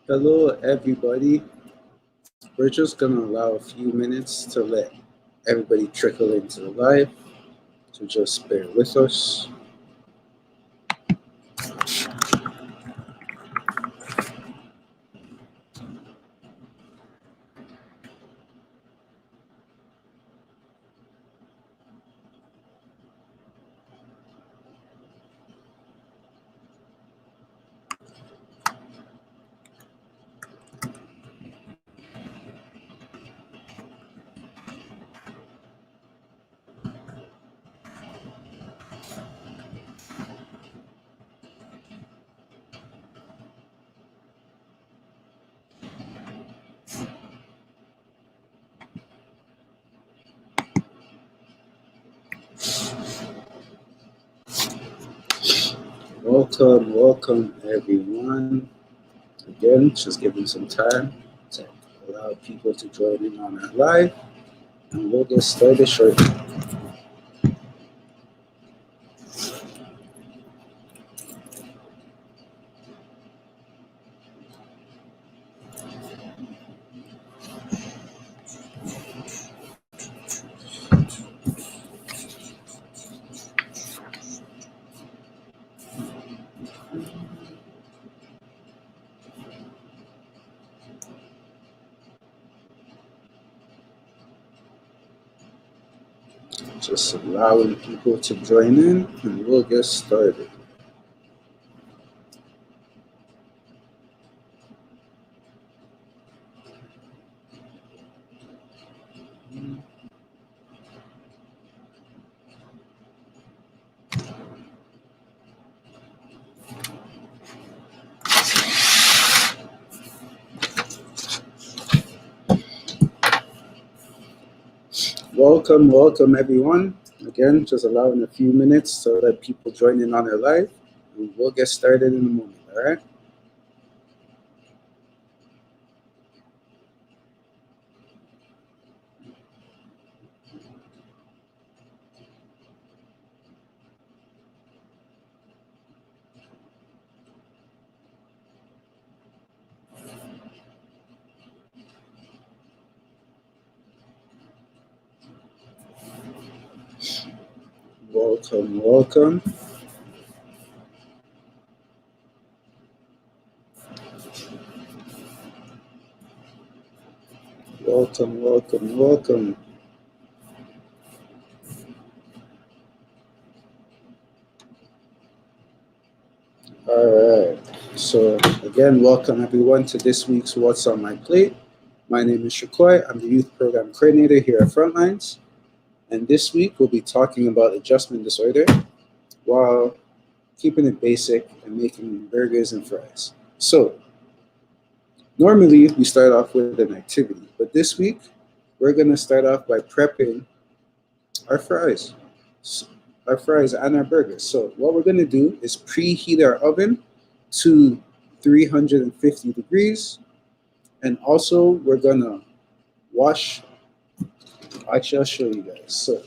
Hello, everybody. We're just going to allow a few minutes to let everybody trickle into the live. So just bear with us. Welcome, everyone. Again, just giving some time to allow people to join in on our live, and we'll get started shortly. Just allowing people to join in, and we'll get started. Welcome, everyone. Again, just allowing a few minutes so that people join in on our live, and we'll get started in a moment, all right? Welcome. Welcome. All right. So again, welcome everyone to this week's What's on My Plate. My name is Shakoy. I'm the Youth Program Coordinator here at Frontlines. And this week we'll be talking about adjustment disorder while keeping it basic and making burgers and fries. So normally we start off with an activity, but this week we're going to start off by prepping our fries. Our fries and our burgers. So what we're going to do is preheat our oven to 350 degrees, and also we're going to wash. Actually, I'll show you guys. So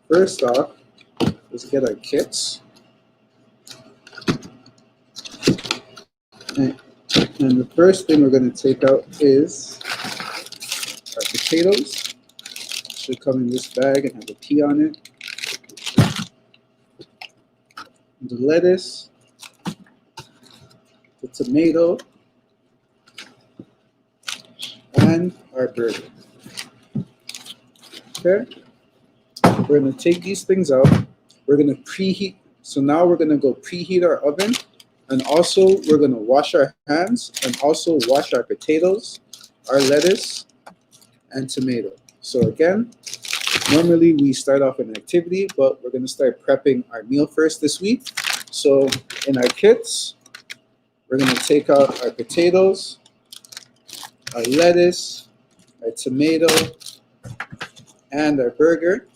first off, let's get our kits. And the first thing we're going to take out is our potatoes. Should come in this bag and have a P on it. The lettuce, the tomato, and our burger. Okay? We're going to take these things out. We're going to preheat. So now we're going to go preheat our oven. And also we're going to wash our hands and also wash our potatoes, our lettuce, and tomato. So again, normally we start off an activity, but we're going to start prepping our meal first this week. So in our kits, we're going to take out our potatoes, our lettuce, our tomato, and our burger.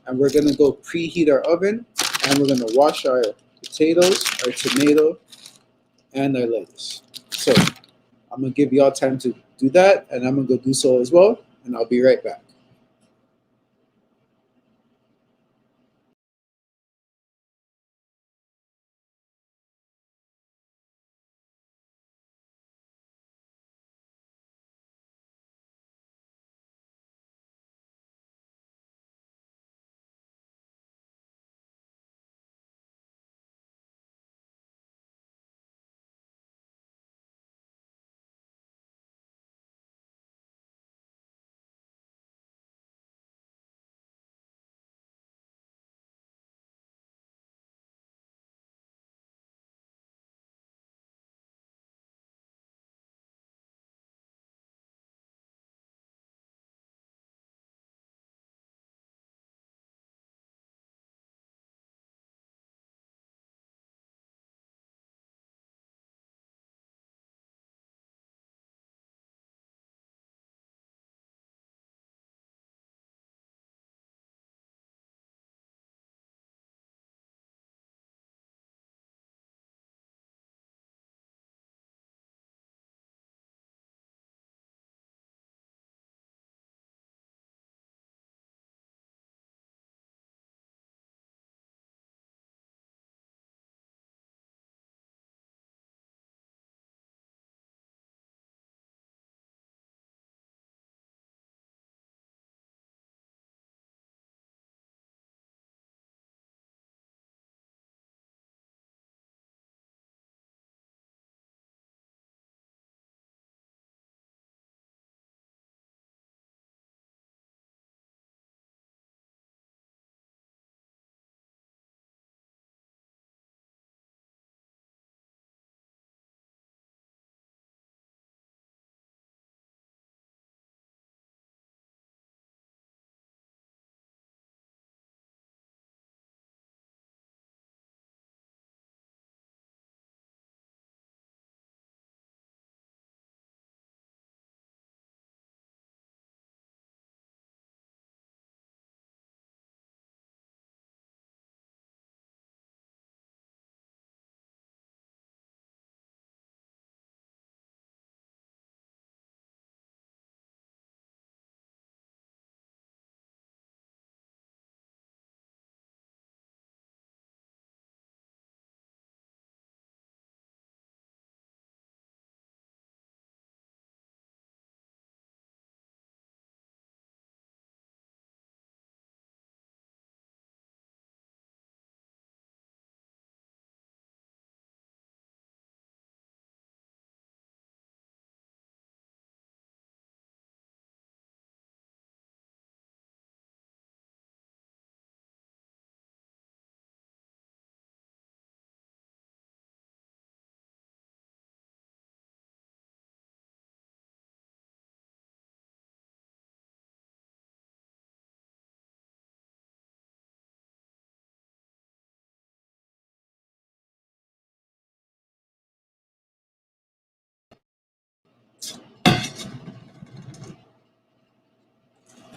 And we're going to go preheat our oven, and we're going to wash our potatoes, our tomato, and our lettuce. So I'm going to give y'all time to do that, and I'm going to go do so as well, and I'll be right back.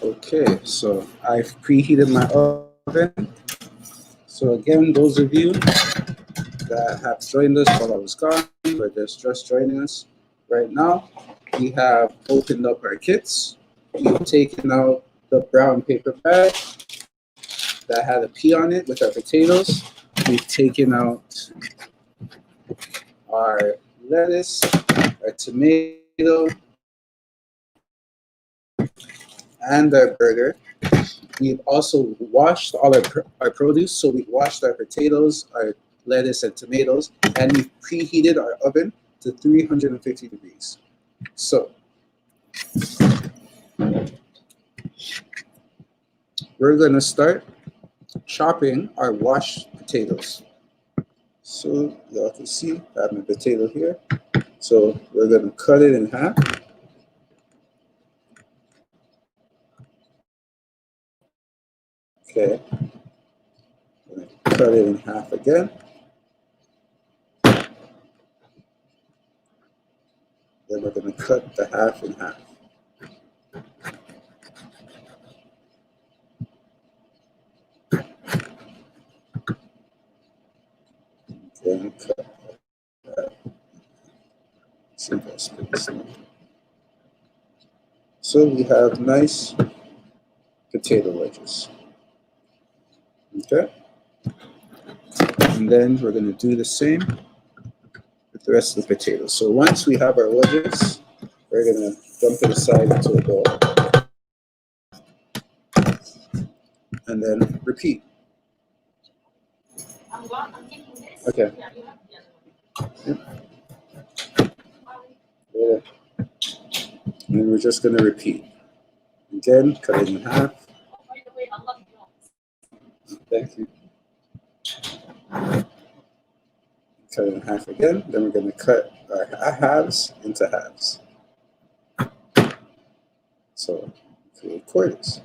Okay, so I've preheated my oven. So again, those of you that have joined us while I was gone, or just joining us right now, we have opened up our kits. We've taken out the brown paper bag that had a pea on it with our potatoes. We've taken out our lettuce, our tomato, and our burger. We've also washed all our produce. So we've washed our potatoes, our lettuce, and tomatoes, and we've preheated our oven to 350 degrees. So we're going to start chopping our washed potatoes. So y'all can see I have my potato here. So we're going to cut it in half. Okay. We're going to cut it in half again. Then we're going to cut the half in half. Then cut that. See if I split this now. So we have nice potato wedges. Okay. And then we're going to do the same with the rest of the potatoes. So once we have our wedges, we're going to dump it aside into a bowl. And then repeat. Okay. Yep. Yeah. And then we're just going to repeat. Again, cut it in half. Thank you. Cut it in half again. Then we're going to cut our halves into halves. So create quarters.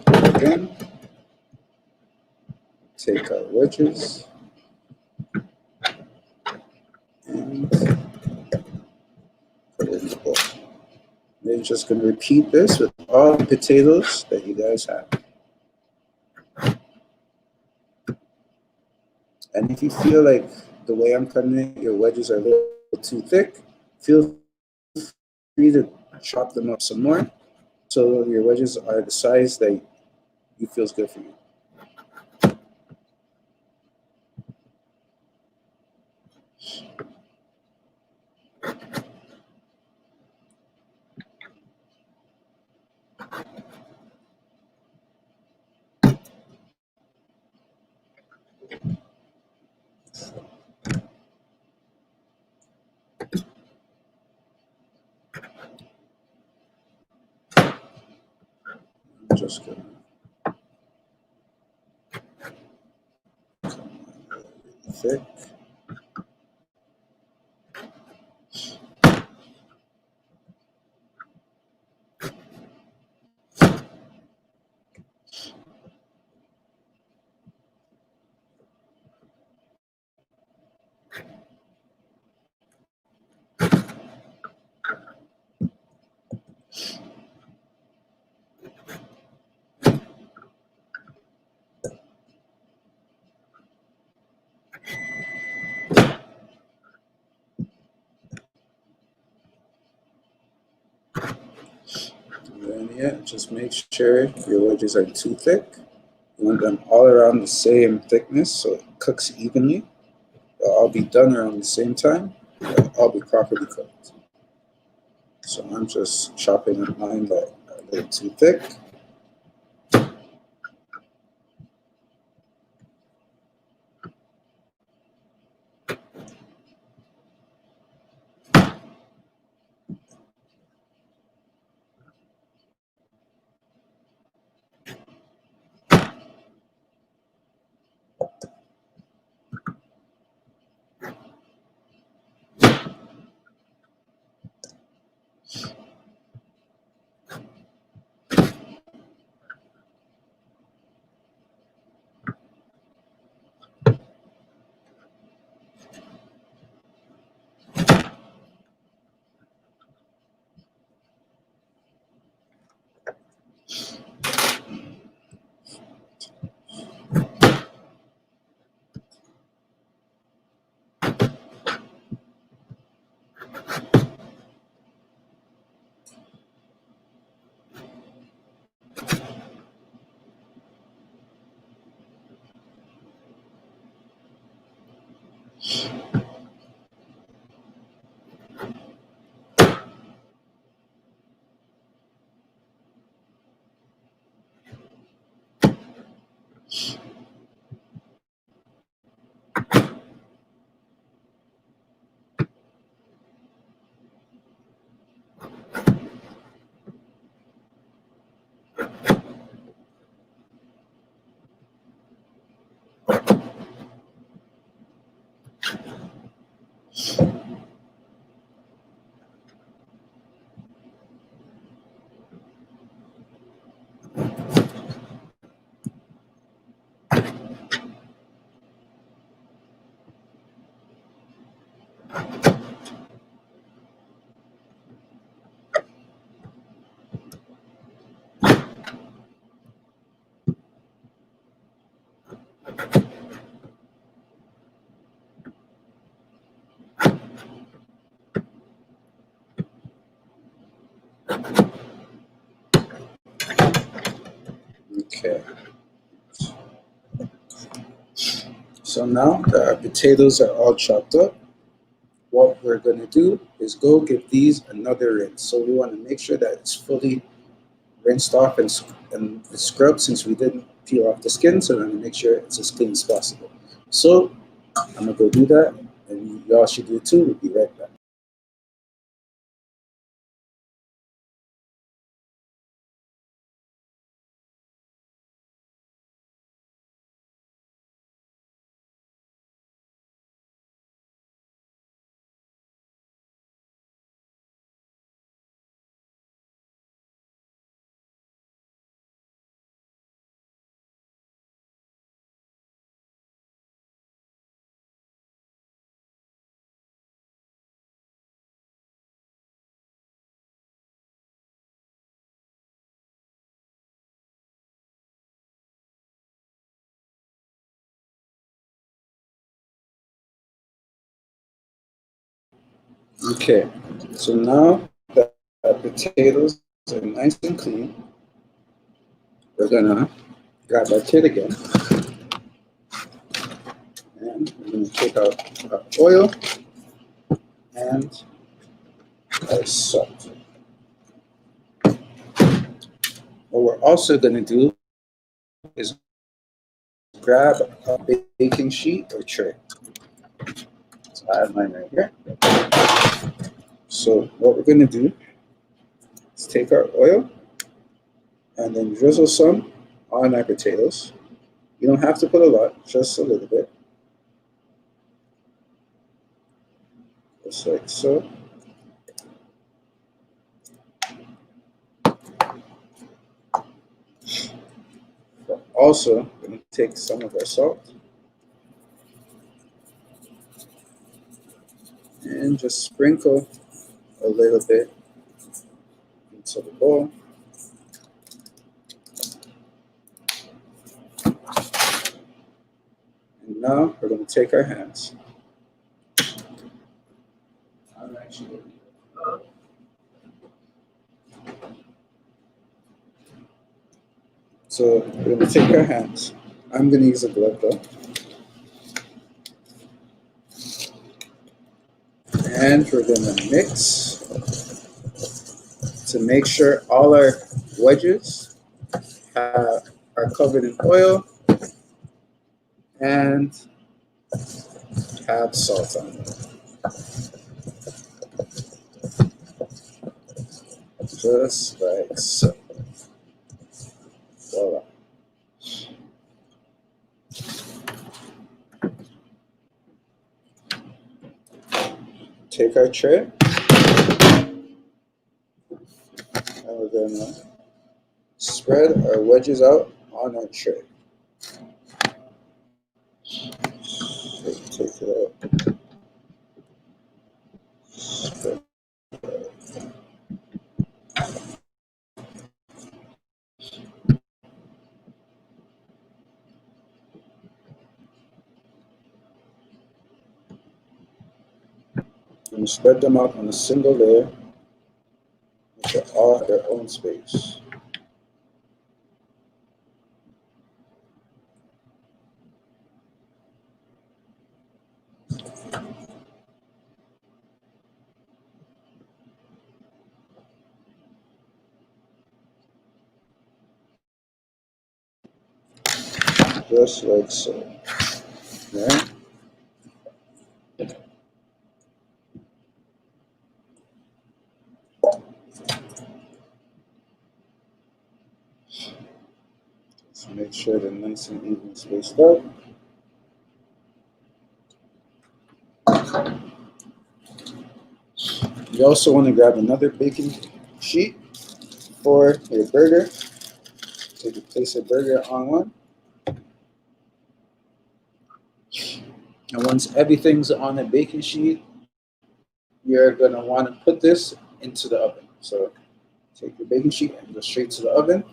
Again, take our wedges and put it in the bowl. Then you're just going to repeat this with all the potatoes that you guys have. And if you feel like the way I'm cutting it, your wedges are a little too thick, feel free to chop them up some more so your wedges are the size that you feels good for you. I'm just gonna thick. And then yeah, just make sure your wedges are too thick. You want them all around the same thickness so it cooks evenly. They'll all be done around the same time. They'll all be properly cooked. So I'm just chopping up mine that are a little too thick. Okay. So now that our potatoes are all chopped up, what we're going to do is go give these another rinse. So we want to make sure that it's fully rinsed off and scrubbed since we didn't peel off the skin. So we're going to make sure it's as clean as possible. So I'm going to go do that, and y'all should do it too. We'll be right back. Okay, so now that our potatoes are nice and clean, we're going to grab our kit again, and we're going to take out our oil and our salt. What we're also going to do is grab a baking sheet or tray. So I have mine right here. So what we're going to do is take our oil and then drizzle some on our potatoes. You don't have to put a lot, just a little bit, just like so. But also, we're going to take some of our salt and just sprinkle a little bit into the bowl. And now we're going to take our hands. So we're going to take our hands. I'm going to use a glove though. And we're going to mix to make sure all our wedges are covered in oil and have salt on them. Just like so. Voila. Take our tray and we're going to spread our wedges out on our tray. Take it out. Spread. And spread them out on a single layer, which are all at their own space. just like so. Right? Just make sure they're nice and even spaced out. You also want to grab another baking sheet for your burger. So you place your burger on one. And once everything's on a baking sheet, you're going to want to put this into the oven. So take your baking sheet and go straight to the oven.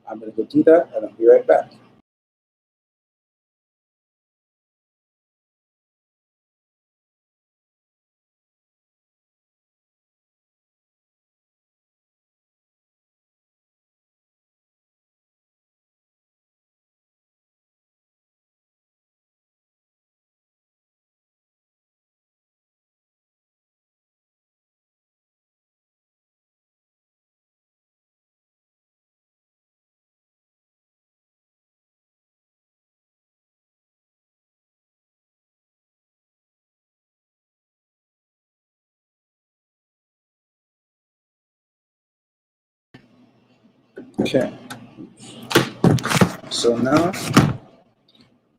I'm going to go do that, and I'll be right back. Okay. So now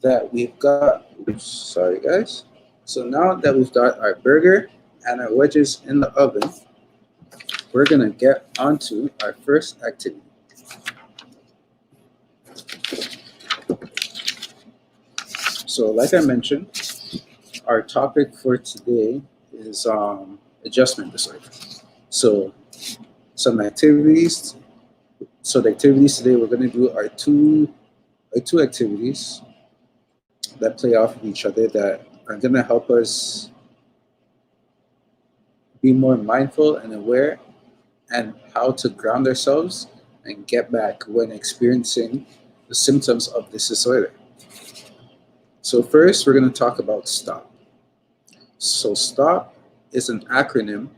that we've got, oops, sorry guys. So now that we've got our burger and our wedges in the oven, we're going to get onto our first activity. So like I mentioned, our topic for today is adjustment disorder. So some activities. So the activities today we're going to do are two activities that play off of each other that are going to help us be more mindful and aware and how to ground ourselves and get back when experiencing the symptoms of this disorder. So first, we're going to talk about STOP. So STOP is an acronym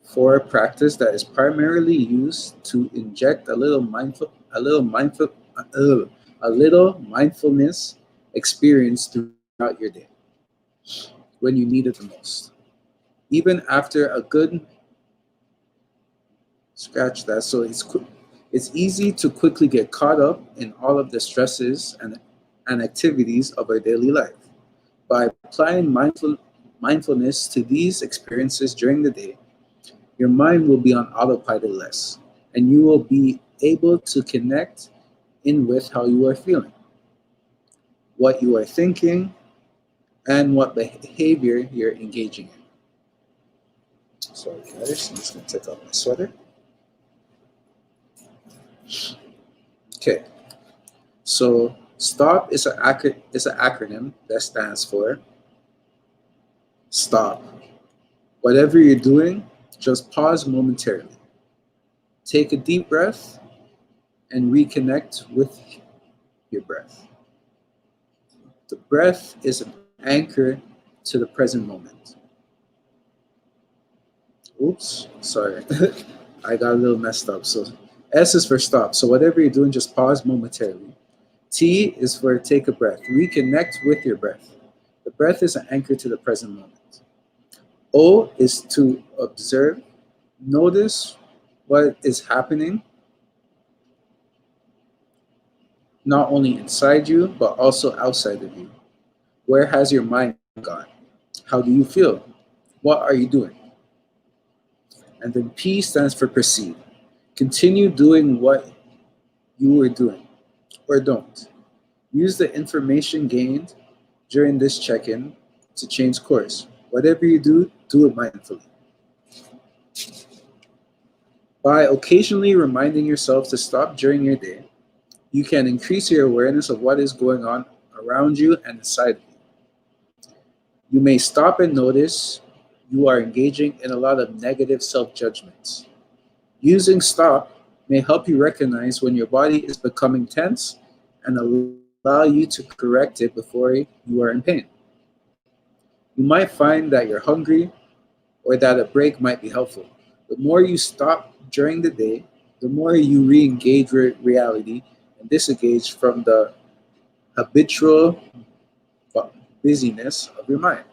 for a practice that is primarily used to inject a little mindfulness experience throughout your day when you need it the most. Even after a good scratch that, so it's easy to quickly get caught up in all of the stresses and activities of our daily life. By applying mindfulness to these experiences during the day, your mind will be on autopilot less, and you will be able to connect in with how you are feeling, what you are thinking, and what behavior you're engaging in. Sorry guys, I'm just going to take off my sweater. Okay, so STOP is an acronym that stands for stop. Whatever you're doing, just pause momentarily. Take a deep breath and reconnect with your breath. The breath is an anchor to the present moment. Oops, sorry. I got a little messed up. So S is for stop. So whatever you're doing, just pause momentarily. T is for take a breath. Reconnect with your breath. The breath is an anchor to the present moment. O is to observe. Notice what is happening, not only inside you, but also outside of you. Where has your mind gone? How do you feel? What are you doing? And then P stands for proceed. Continue doing what you were doing, or don't. Use the information gained during this check-in to change course. Whatever you do it mindfully. By occasionally reminding yourself to stop during your day, you can increase your awareness of what is going on around you and inside of you. You may stop and notice you are engaging in a lot of negative self-judgments. Using stop may help you recognize when your body is becoming tense and allow you to correct it before you are in pain. You might find that you're hungry or that a break might be helpful. The more you stop during the day, the more you re-engage with reality and disengage from the habitual busyness of your mind.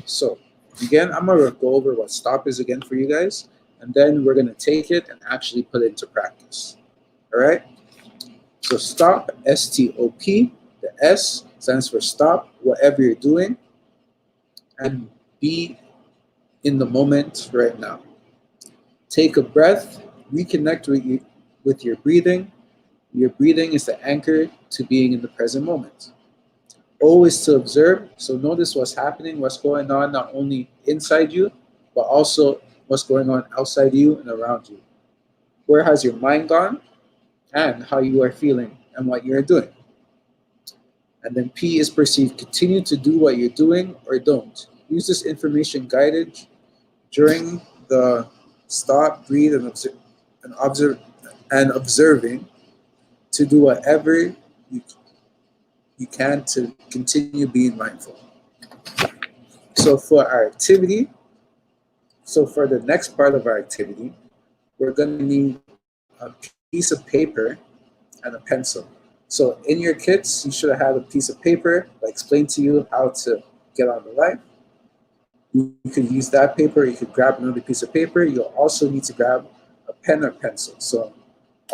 So again, I'm gonna go over what stop is again for you guys, and then we're gonna take it and actually put it into practice. All right. So stop, S-T-O-P. The S stands for stop, whatever you're doing, and be in the moment right now. Take a breath, reconnect with your breathing. Your breathing is the anchor to being in the present moment. Always to observe, so notice what's happening, what's going on, not only inside you, but also what's going on outside you and around you. Where has your mind gone, and how you are feeling and what you're doing. And then P is perceived. Continue to do what you're doing or don't. Use this information guided during the stop, breathe, and observing to do whatever you can to continue being mindful. So for our activity, so for the next part of our activity, we're going to need a piece of paper and a pencil. So in your kits, you should have had a piece of paper that explained to you how to get on the line. You could use that paper, you could grab another piece of paper. You'll also need to grab a pen or pencil. So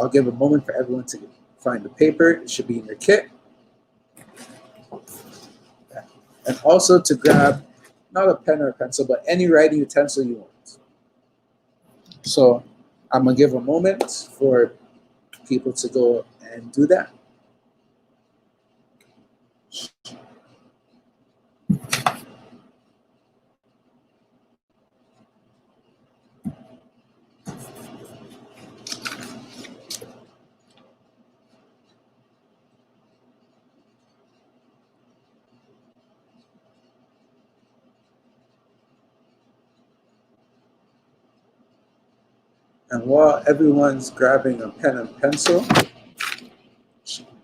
I'll give a moment for everyone to find the paper. It should be in your kit. And also to grab not a pen or a pencil, but any writing utensil you want. So I'm gonna give a moment for people to go and do that. And while everyone's grabbing a pen and pencil,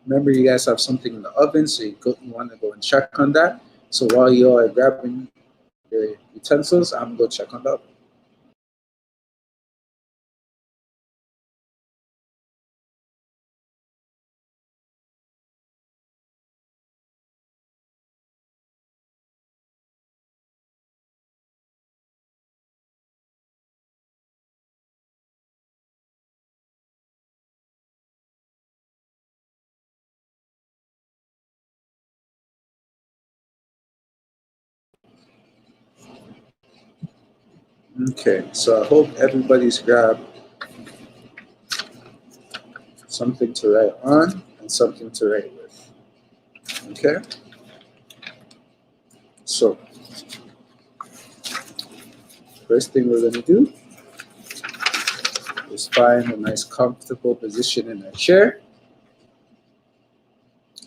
remember you guys have something in the oven, so you want to go and check on that. So while you are grabbing your utensils, I'm going to go check on the oven. Okay, so I hope everybody's grabbed something to write on and something to write with. Okay? So, first thing we're going to do is find a nice comfortable position in our chair.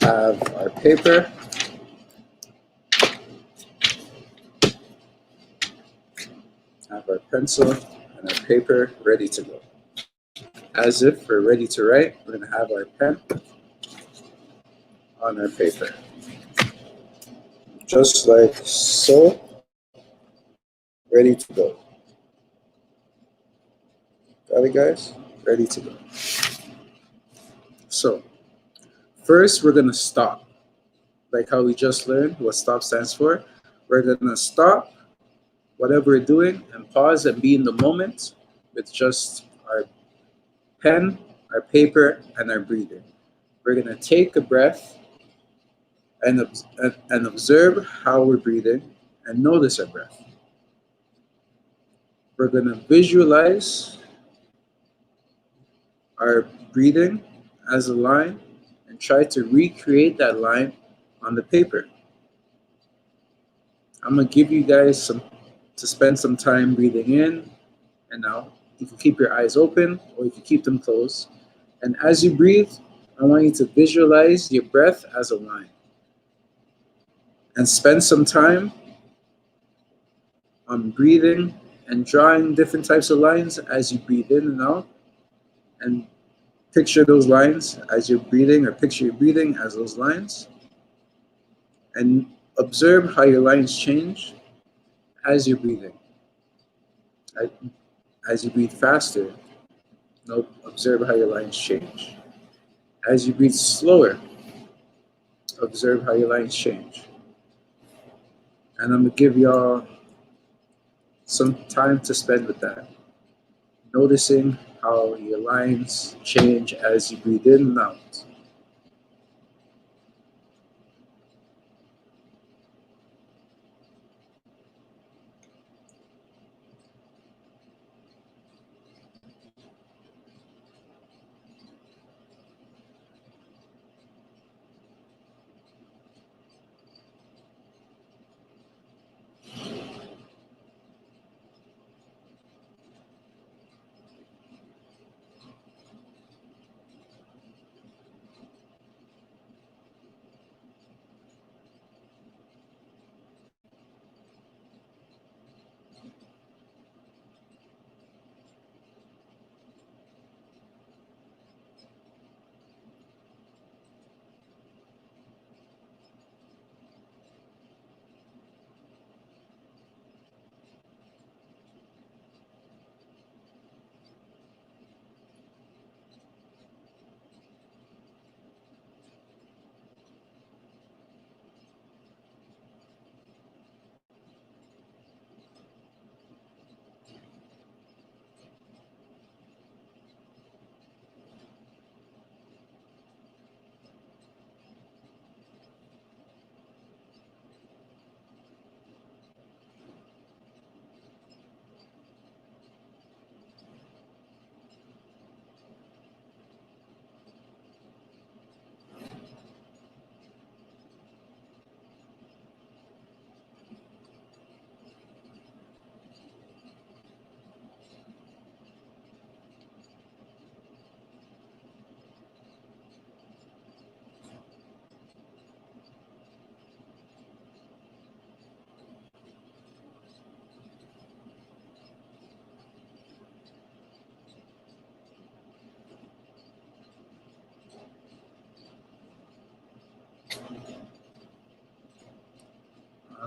Have our paper. Have our pencil and our paper ready to go. As if we're ready to write, we're going to have our pen on our paper. Just like so, ready to go. Got it, guys? Ready to go. So, first we're going to stop. Like how we just learned what stop stands for. We're going to stop whatever we're doing and pause and be in the moment with just our pen, our paper, and our breathing. We're going to take a breath and observe how we're breathing and notice our breath. We're going to visualize our breathing as a line and try to recreate that line on the paper. I'm going to give you guys to spend some time breathing in and out. You can keep your eyes open or you can keep them closed. And as you breathe, I want you to visualize your breath as a line. And spend some time on breathing and drawing different types of lines as you breathe in and out. And picture those lines as you're breathing, or picture your breathing as those lines. And observe how your lines change as you're breathing. As you breathe faster, observe how your lines change. As you breathe slower, observe how your lines change. And I'm gonna give y'all some time to spend with that, noticing how your lines change as you breathe in and out.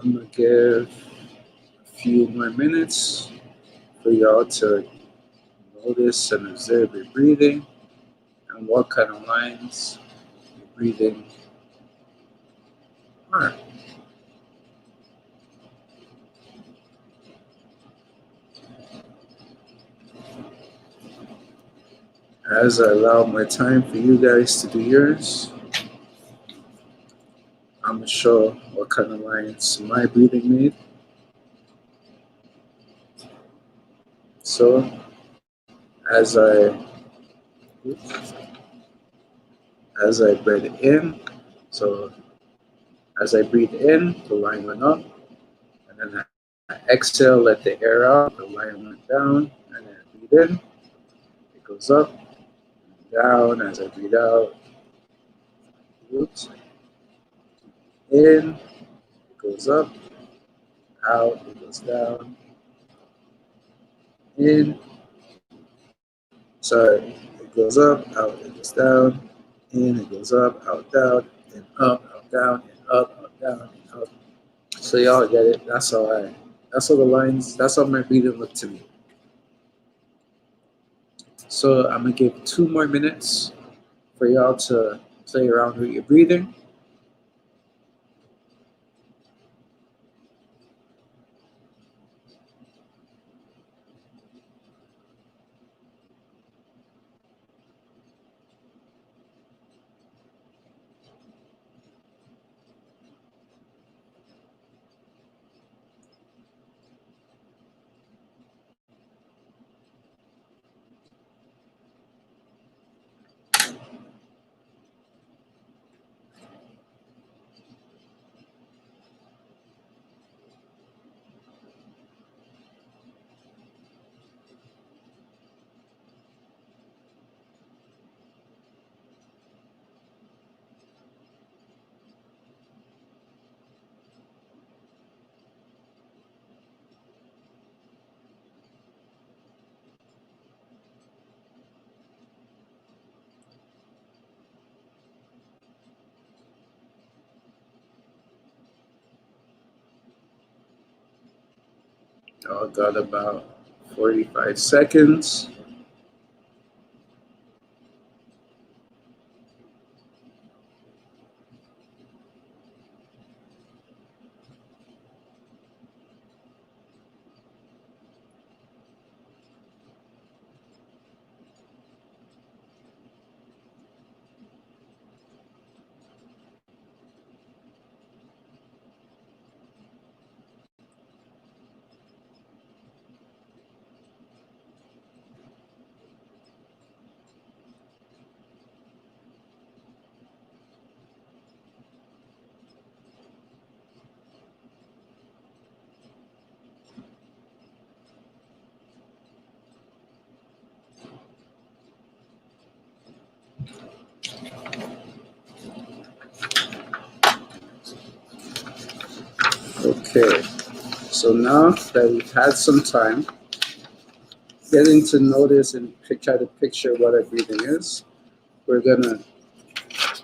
I'm gonna give a few more minutes for y'all to notice and observe your breathing and what kind of lines your breathing are. As I allow more time for you guys to do yours, I'm gonna show what kind of lines my breathing made. So as I as I breathe in, so as I breathe in, the line went up, and then I exhale, let the air out, the line went down, and then I breathe in, it goes up, down as I breathe out. Oops. In, it goes up, out, it goes down, in, sorry, it goes up, out, it goes down, in, it goes up, out, down, and up, down, and up. So y'all get it. That's how the lines, that's how my breathing looked to me. So I'm gonna give 2 more minutes for y'all to play around with your breathing. Y'all got about 45 seconds. Okay, so now that we've had some time getting to notice and try to picture what our breathing is, we're gonna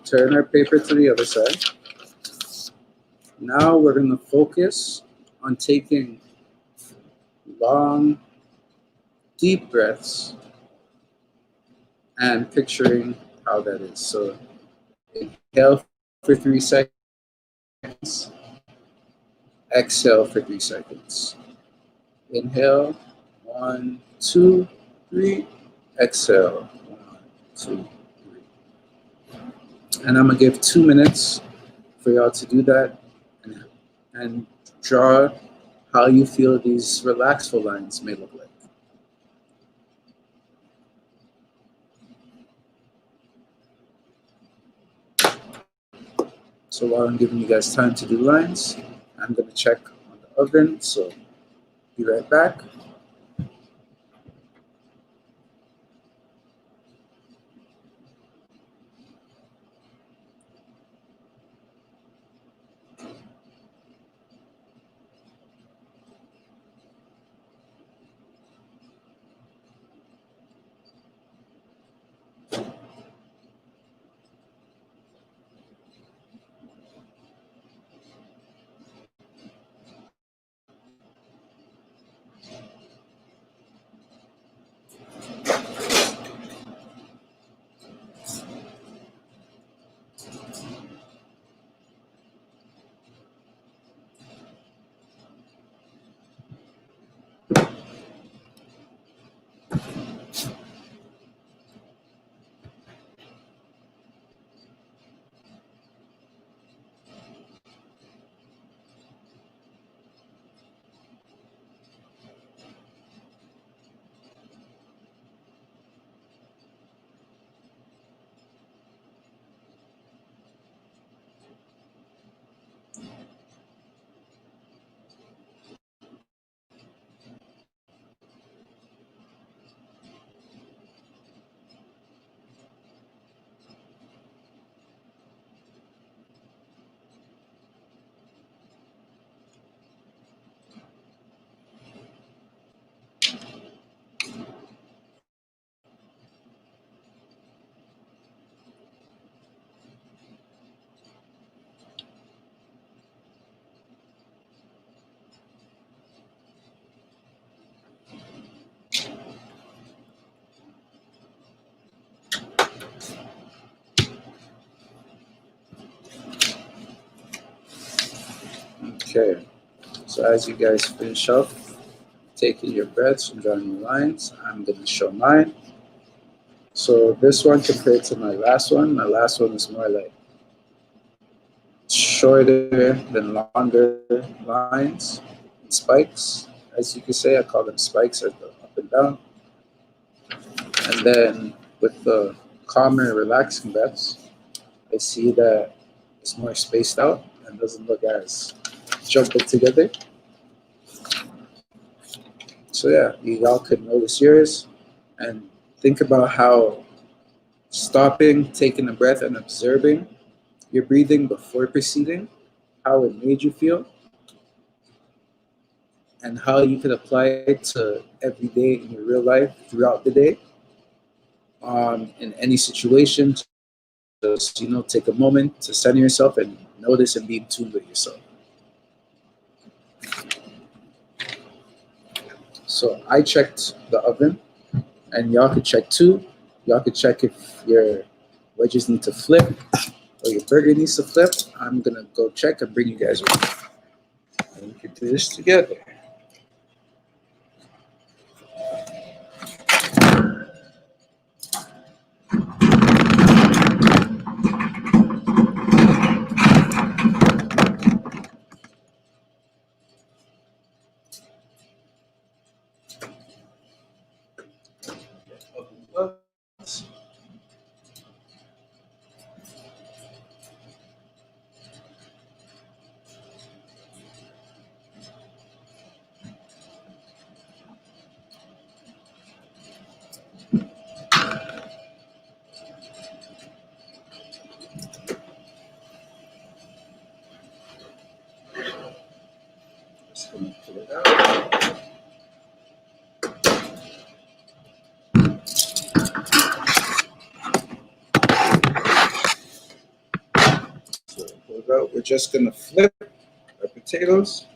turn our paper to the other side. Now we're gonna focus on taking long, deep breaths and picturing how that is. So inhale for 3 seconds, exhale for 3 seconds. Inhale, 1, 2, 3, exhale, 1, 2, 3. And I'm gonna give 2 minutes for y'all to do that and draw how you feel these relaxful lines may look like. So while I'm giving you guys time to do lines, I'm gonna check on the oven, so be right back. Okay, so as you guys finish up taking your breaths and drawing your lines, I'm gonna show mine. So this one compared to my last one is more like shorter than longer lines, spikes, as you could say. I call them spikes, or the up and down. And then with the calmer, relaxing breaths, I see that it's more spaced out and doesn't look as jumbled together. So yeah, y'all could notice yours and think about how stopping, taking a breath, and observing your breathing before proceeding, how it made you feel, and how you could apply it to every day in your real life throughout the day, in any situation. Just take a moment to center yourself and notice and be in tune with yourself. So I checked the oven, and y'all could check too. Y'all could check if your wedges need to flip or your burger needs to flip. I'm gonna go check and bring you guys with me. And we can do this together. Just gonna pull it out. So pull it out. We're just gonna flip our potatoes.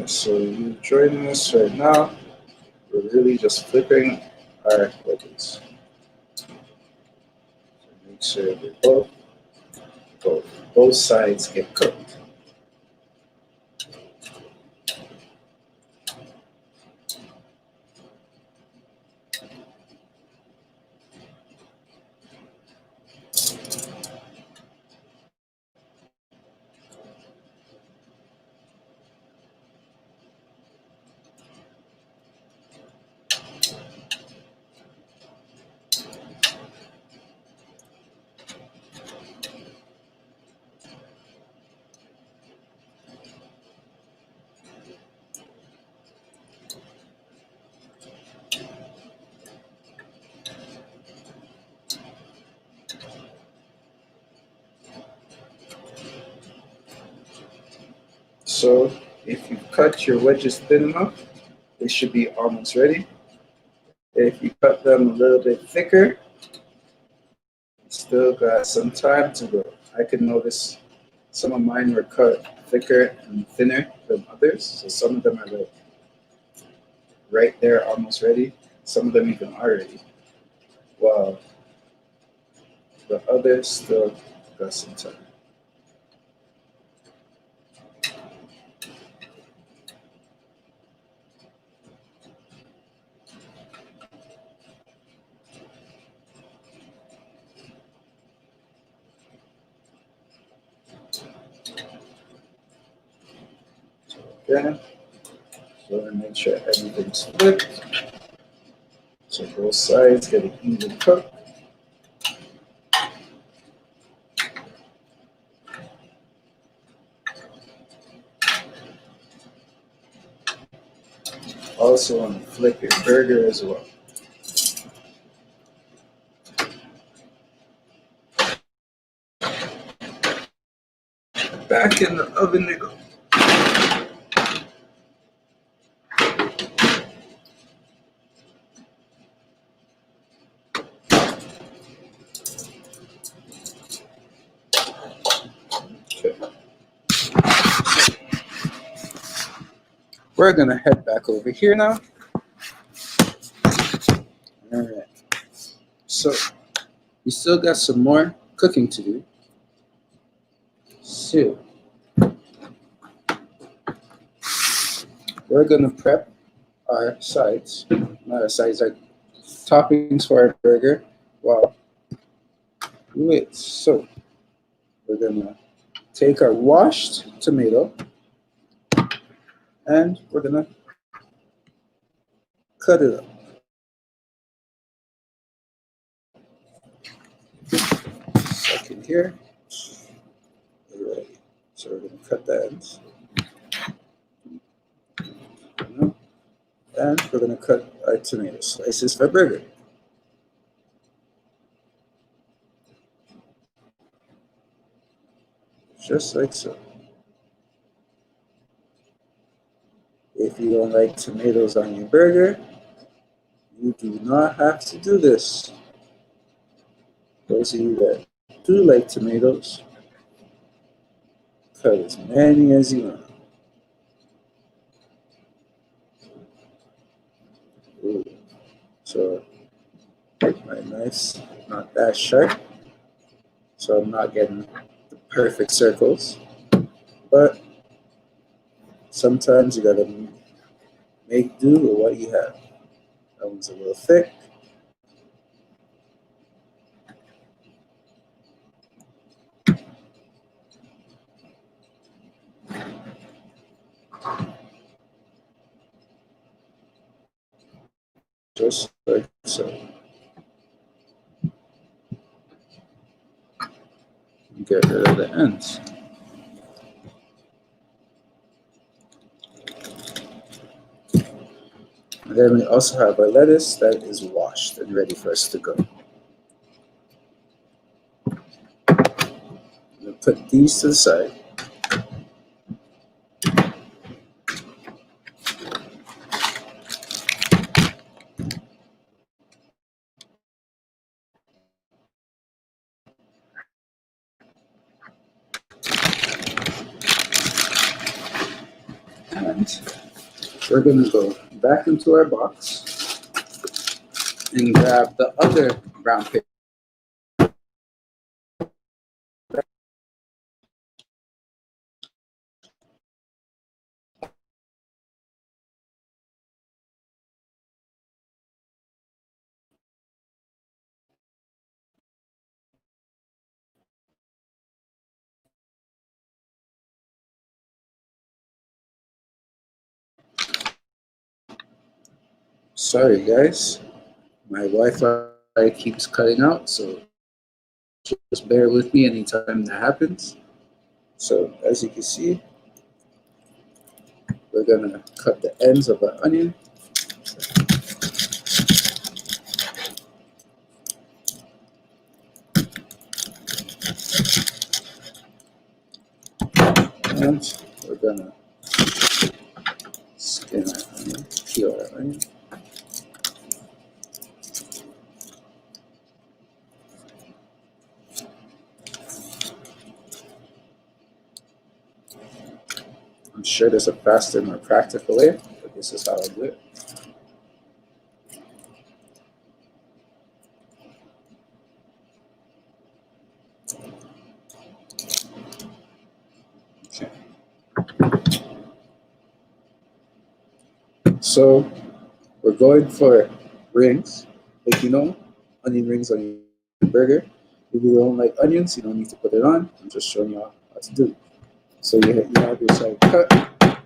So you joining us right now. We're really just flipping our wedges. So make sure that both sides get cooked. So if you cut your wedges thin enough, they should be almost ready. If you cut them a little bit thicker, you still got some time to go. I could notice some of mine were cut thicker and thinner than others. So some of them are like right there, almost ready. Some of them even are ready. While the others still got some time. Again, so make sure everything's flipped. So both sides get an even cook. Also want to flip your burger as well. Back in the oven they go. Okay. We're gonna head back over here now. All right. So we still got some more cooking to do. So we're gonna prep our sides, not our sides, our toppings for our burger. Wow. Wait, so we're gonna take our washed tomato and we're gonna cut it up. Second here. All right. So we're gonna cut that. And we're gonna cut our tomato slices for burger. Just like so. If you don't like tomatoes on your burger, You do not have to do this. Those of you that do like tomatoes, cut as many as you want. Ooh. So my knife's not that sharp, so I'm not getting the perfect circles. But sometimes you gotta make do with what you have. That one's a little thick. Just like so. Get rid of the ends. And then we also have our lettuce that is washed and ready for us to go. We'll put these to the side. And we're going to go back into our box and grab the other brown paper. Sorry guys, my Wi-Fi keeps cutting out, so just bear with me anytime that happens. So as you can see, we're gonna cut the ends of our onion. And we're gonna skin our onion, peel our onion. I'm sure there's a faster, more practical way, but this is how I do it. Okay. So we're going for rings, like onion rings on your burger. If you don't like onions, you don't need to put it on. I'm just showing you how to do it. So you have your side cut, and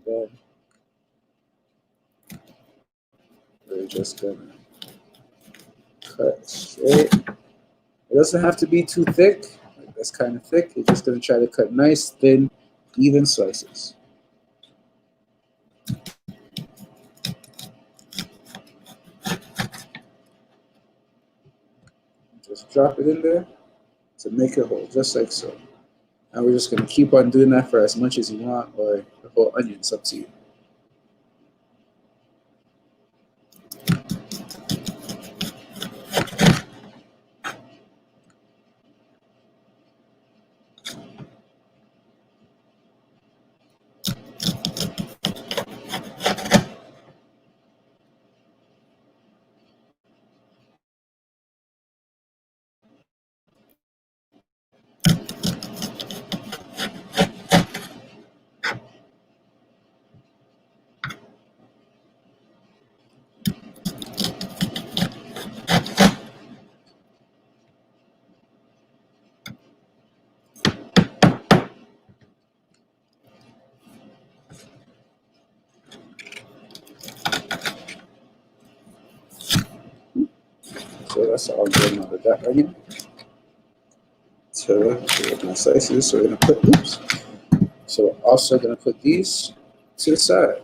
then we're just gonna cut straight. It doesn't have to be too thick. Like that's kind of thick. You're just gonna try to cut nice, thin, even slices. Just drop it in there to make it whole, just like so. And we're just gonna keep on doing that for as much as you want, or the whole onion's up to you. So that's all good out of that onion. So with my slices, so we're gonna put So we're also gonna put these to the side.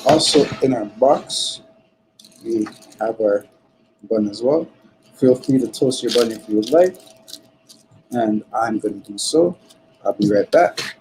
Also in our box, we have our bun as well. Feel free to toast your bun if you would like. And I'm gonna do so. I'll be right back.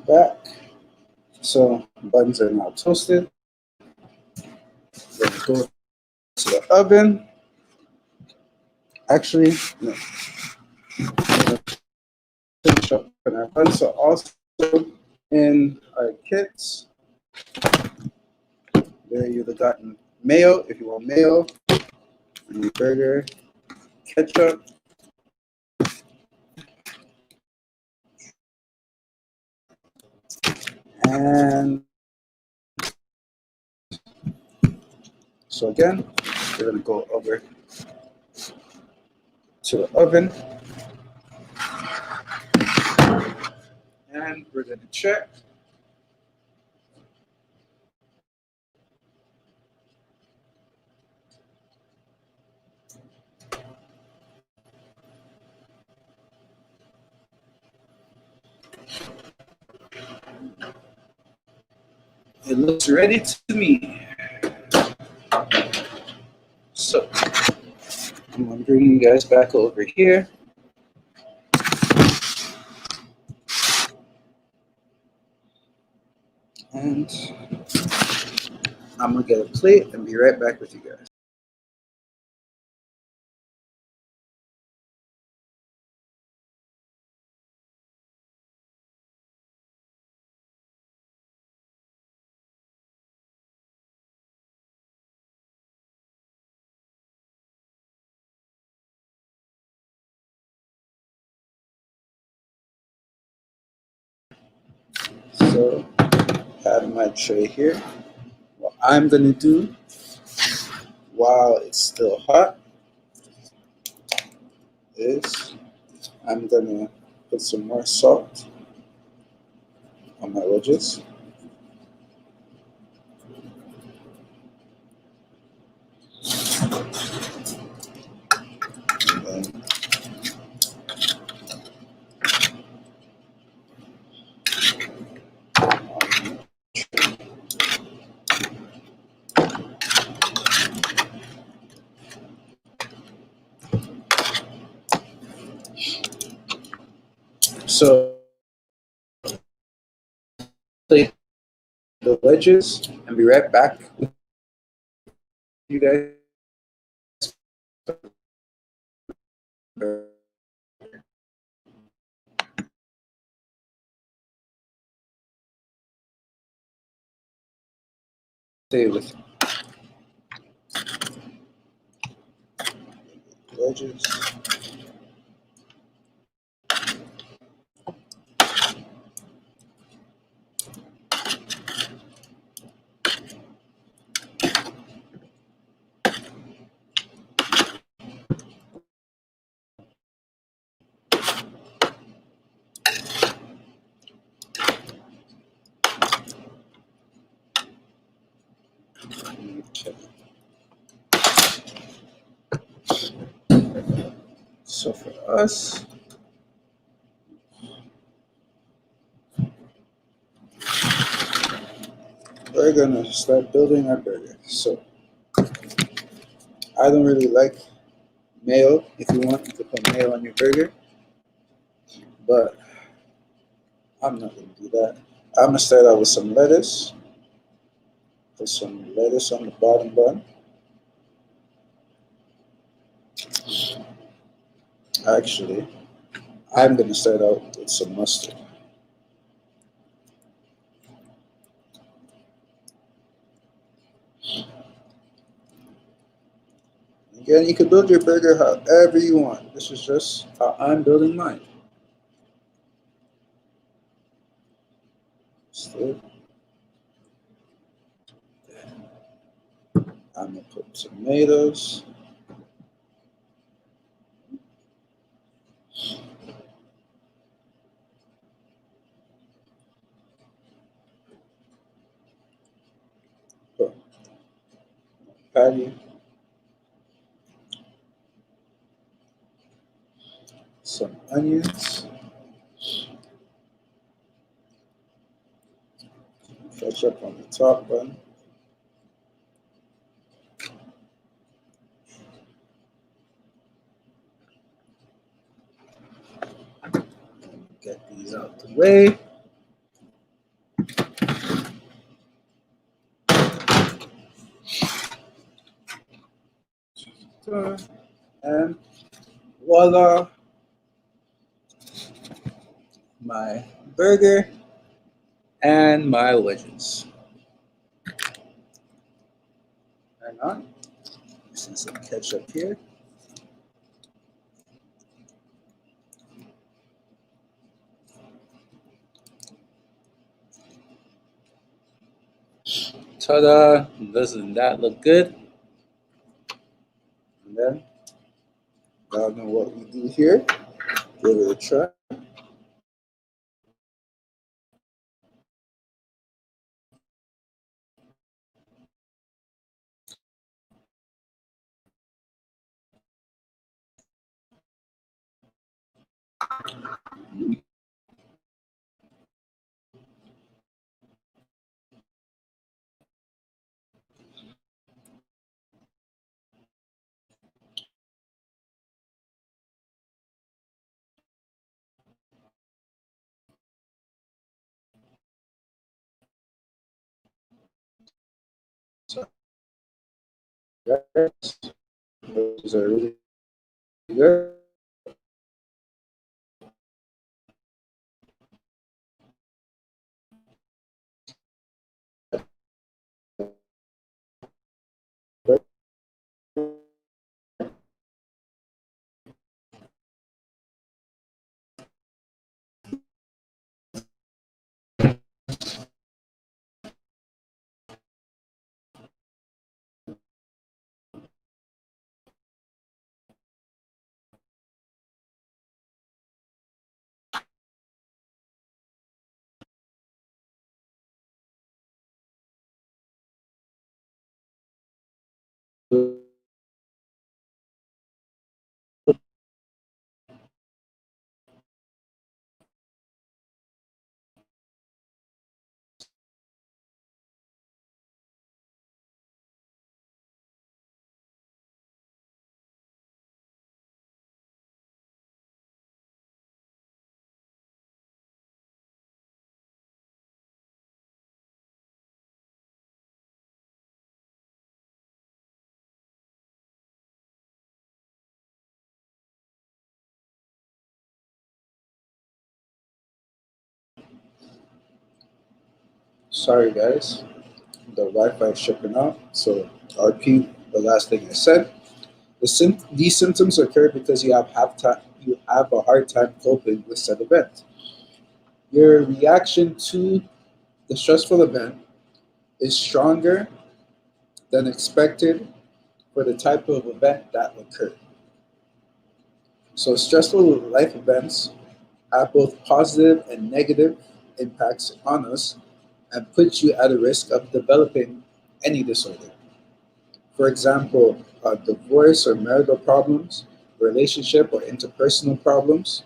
back. So buns are now toasted. Then go to the oven. Actually, no. Finish up in our buns. So also in our kits, there you've gotten mayo if you want mayo, and burger, ketchup, and so again, we're gonna go over to the oven and we're gonna check. It looks ready to me. So I'm gonna bring you guys back over here. And I'm gonna get a plate and be right back with you guys. So I have my tray here. What I'm gonna do while it's still hot is I'm gonna put some more salt on my wedges. And then so plate the wedges and be right back with you guys. Stay with wedges. Okay. So for us, we're gonna start building our burger. So I don't really like mayo. If you want, you can put mayo on your burger, but I'm not gonna do that. I'm gonna start out with some lettuce. Put some lettuce on the bottom bun. Actually, I'm gonna start out with some mustard. Again, you can build your burger however you want. This is just how I'm building mine. So I'm gonna put tomatoes. Put patty. Some onions. Ketchup on the top bun. Get these out the way. And voila, my burger and my wedges. Hang on, mixing some ketchup here. Ta-da! Doesn't that look good? And then, y'all know what we do here. Give it a try. So, guys, those are really good. Sorry, guys. The Wi-Fi is shipping out. So, RP, the last thing I said. These symptoms occur because you have a hard time coping with said event. Your reaction to the stressful event is stronger than expected for the type of event that occurred. So, stressful life events have both positive and negative impacts on us and put you at a risk of developing any disorder. For example, divorce or marital problems, relationship or interpersonal problems,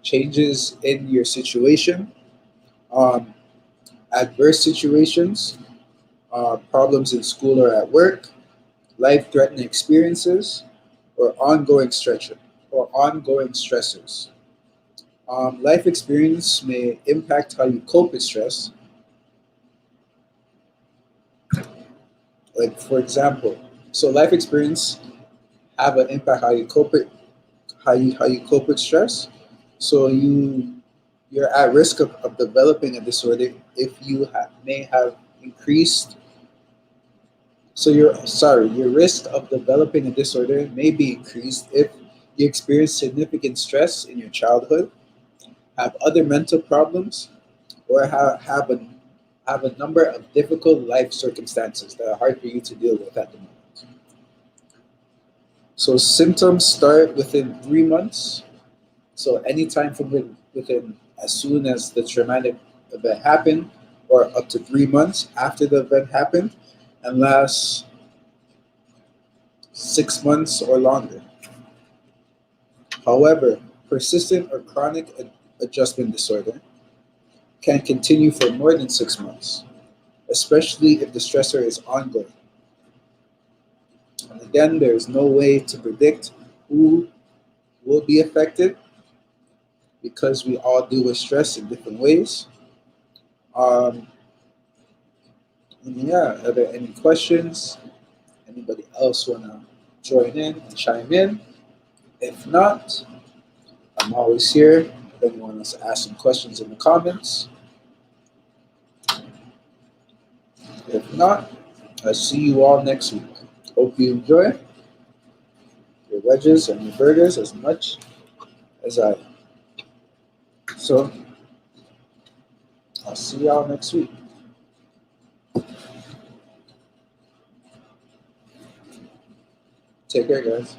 changes in your situation, um, adverse situations, problems in school or at work, life-threatening experiences, or ongoing stressors. Life experience may impact how you cope with stress. Like for example, so life experience have an impact how you cope with stress. So you're at risk of developing a disorder if you may have increased. So your risk of developing a disorder may be increased if you experience significant stress in your childhood, have other mental problems, or have a number of difficult life circumstances that are hard for you to deal with at the moment. So symptoms start within 3 months. So anytime from within as soon as the traumatic event happened, or up to 3 months after the event happened, and lasts 6 months or longer. However, persistent or chronic adjustment disorder can continue for more than 6 months, especially if the stressor is ongoing. And again, there is no way to predict who will be affected because we all deal with stress in different ways. Um, and yeah, are there any questions? Anybody else wanna join in and chime in. If not, I'm always here. If anyone wants to ask some questions in the comments. If not, I'll see you all next week. Hope you enjoy your wedges and your burgers as much as I. So, I'll see y'all next week. Take care, guys.